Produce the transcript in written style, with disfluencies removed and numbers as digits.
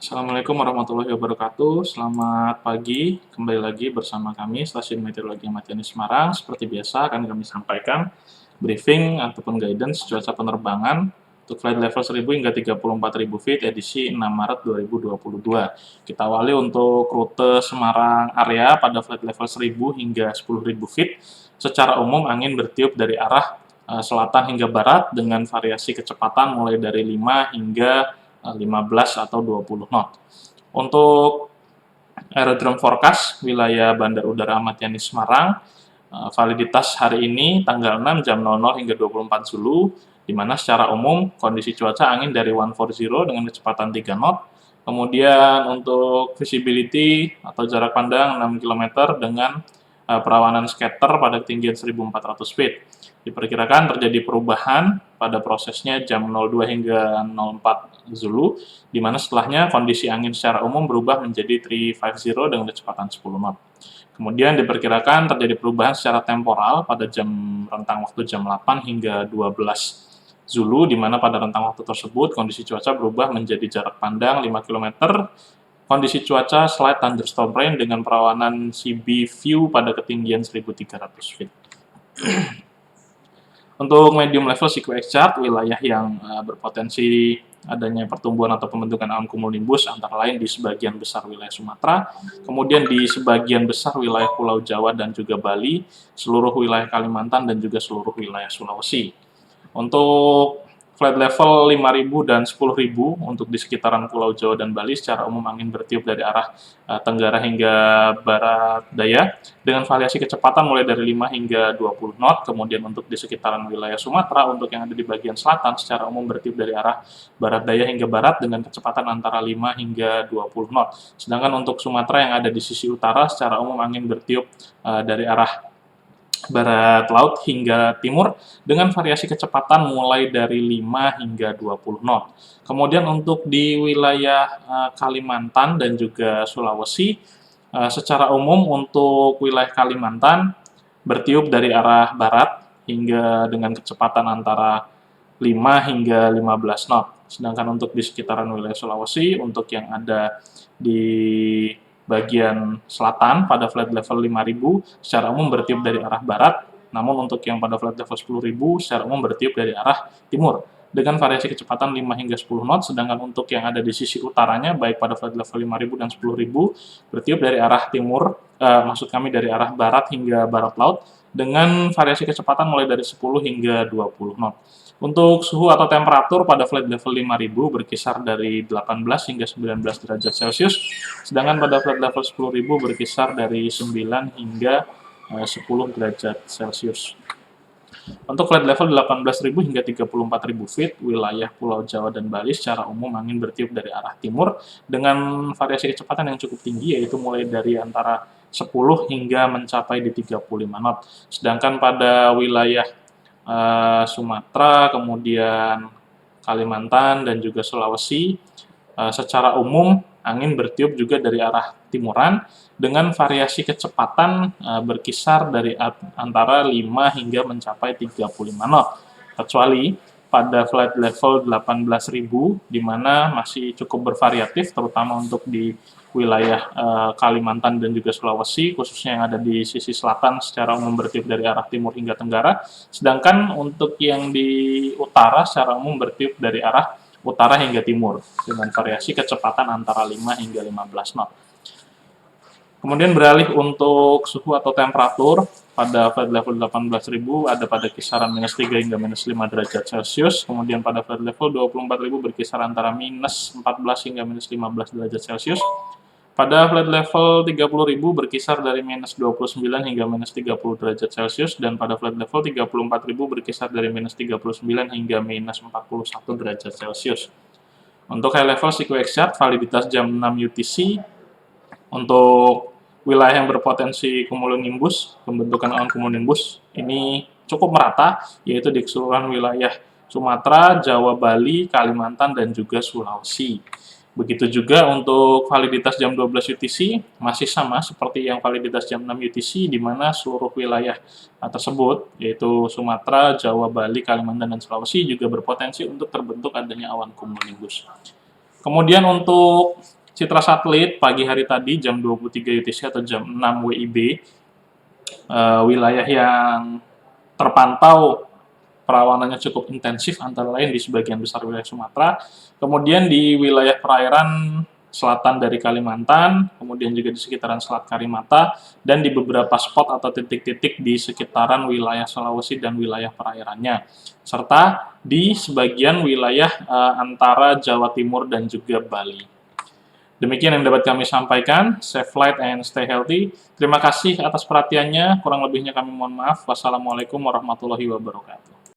Assalamualaikum warahmatullahi wabarakatuh. Selamat pagi, kembali lagi bersama kami Stasiun Meteorologi Ahmad Yani Semarang. Seperti biasa akan kami sampaikan briefing ataupun guidance cuaca penerbangan untuk flight level 1000 hingga 34.000 feet edisi 6 Maret 2022. Kita awali untuk rute Semarang area pada flight level 1000 hingga 10.000 feet. Secara umum angin bertiup dari arah selatan hingga barat dengan variasi kecepatan mulai dari 5 hingga 15 atau 20 knot. Untuk aerodrome forecast wilayah Bandar Udara Ahmad Yani Semarang, validitas hari ini tanggal 6 jam 00 hingga 24 Zulu, di mana secara umum kondisi cuaca angin dari 140 dengan kecepatan 3 knot. Kemudian untuk visibility atau jarak pandang 6 km dengan perawanan scatter pada ketinggian 1.400 feet. Diperkirakan terjadi perubahan pada prosesnya jam 02 hingga 04 Zulu, di mana setelahnya kondisi angin secara umum berubah menjadi 350 dengan kecepatan 10 knot. Kemudian diperkirakan terjadi perubahan secara temporal pada rentang waktu jam 8 hingga 12 Zulu, di mana pada rentang waktu tersebut kondisi cuaca berubah menjadi jarak pandang 5 km, kondisi cuaca slight thunderstorm rain dengan perawanan CB view pada ketinggian 1.300 feet. Untuk medium level sequence chart, wilayah yang berpotensi adanya pertumbuhan atau pembentukan awan cumulonimbus antara lain di sebagian besar wilayah Sumatera, kemudian di sebagian besar wilayah Pulau Jawa dan juga Bali, seluruh wilayah Kalimantan dan juga seluruh wilayah Sulawesi. Untuk flight level 5.000 dan 10.000 untuk di sekitaran Pulau Jawa dan Bali secara umum angin bertiup dari arah tenggara hingga barat daya dengan variasi kecepatan mulai dari 5 hingga 20 knot. Kemudian untuk di sekitaran wilayah Sumatera untuk yang ada di bagian selatan secara umum bertiup dari arah barat daya hingga barat dengan kecepatan antara 5 hingga 20 knot. Sedangkan untuk Sumatera yang ada di sisi utara secara umum angin bertiup dari arah barat laut hingga timur dengan variasi kecepatan mulai dari 5 hingga 20 knot. Kemudian untuk di wilayah Kalimantan dan juga Sulawesi, secara umum untuk wilayah Kalimantan bertiup dari arah barat hingga dengan kecepatan antara 5 hingga 15 knot. Sedangkan untuk di sekitaran wilayah Sulawesi, untuk yang ada di bagian selatan pada flight level 5.000 secara umum bertiup dari arah barat, namun untuk yang pada flight level 10.000 secara umum bertiup dari arah timur dengan variasi kecepatan 5 hingga 10 knot, sedangkan untuk yang ada di sisi utaranya baik pada flight level 5.000 dan 10.000 bertiup dari arah timur, maksud kami dari arah barat hingga barat laut dengan variasi kecepatan mulai dari 10 hingga 20 knot. Untuk suhu atau temperatur pada flight level 5.000 berkisar dari 18 hingga 19 derajat Celcius, sedangkan pada flight level 10.000 berkisar dari 9 hingga 10 derajat Celcius. Untuk flight level 18.000 hingga 34.000 feet, wilayah Pulau Jawa dan Bali secara umum angin bertiup dari arah timur dengan variasi kecepatan yang cukup tinggi, yaitu mulai dari antara 10 hingga mencapai di 35 knot. Sedangkan pada wilayah Sumatera, kemudian Kalimantan dan juga Sulawesi, secara umum angin bertiup juga dari arah timuran dengan variasi kecepatan berkisar dari antara 5 hingga mencapai 35 knot. Kecuali pada flight level 18.000 di mana masih cukup bervariatif terutama untuk di wilayah Kalimantan dan juga Sulawesi, khususnya yang ada di sisi selatan secara umum bertiup dari arah timur hingga tenggara, sedangkan untuk yang di utara secara umum bertiup dari arah utara hingga timur dengan variasi kecepatan antara 5 hingga 15 knot. Kemudian beralih untuk suhu atau temperatur pada flight level 18.000 ada pada kisaran minus 3 hingga minus 5 derajat Celcius. Kemudian pada flight level 24.000 berkisar antara minus 14 hingga minus 15 derajat Celcius. Pada flight level 30.000 berkisar dari minus 29 hingga minus 30 derajat Celcius, dan pada flight level 34.000 berkisar dari minus 39 hingga minus 41 derajat Celcius. Untuk high level sequence chart, validitas jam 6 UTC untuk wilayah yang berpotensi cumulonimbus, pembentukan awan cumulonimbus, ini cukup merata, yaitu di keseluruhan wilayah Sumatera, Jawa, Bali, Kalimantan, dan juga Sulawesi. Begitu juga untuk validitas jam 12 UTC, masih sama seperti yang validitas jam 6 UTC, di mana seluruh wilayah tersebut, yaitu Sumatera, Jawa, Bali, Kalimantan, dan Sulawesi juga berpotensi untuk terbentuk adanya awan cumulonimbus. Kemudian untuk Citra Satelit pagi hari tadi jam 23 UTC atau jam 6 WIB, wilayah yang terpantau perawanannya cukup intensif antara lain di sebagian besar wilayah Sumatera, kemudian di wilayah perairan selatan dari Kalimantan, kemudian juga di sekitaran Selat Karimata, dan di beberapa spot atau titik-titik di sekitaran wilayah Sulawesi dan wilayah perairannya, serta di sebagian wilayah antara Jawa Timur dan juga Bali. Demikian yang dapat kami sampaikan. Safe flight and stay healthy. Terima kasih atas perhatiannya. Kurang lebihnya kami mohon maaf. Wassalamualaikum warahmatullahi wabarakatuh.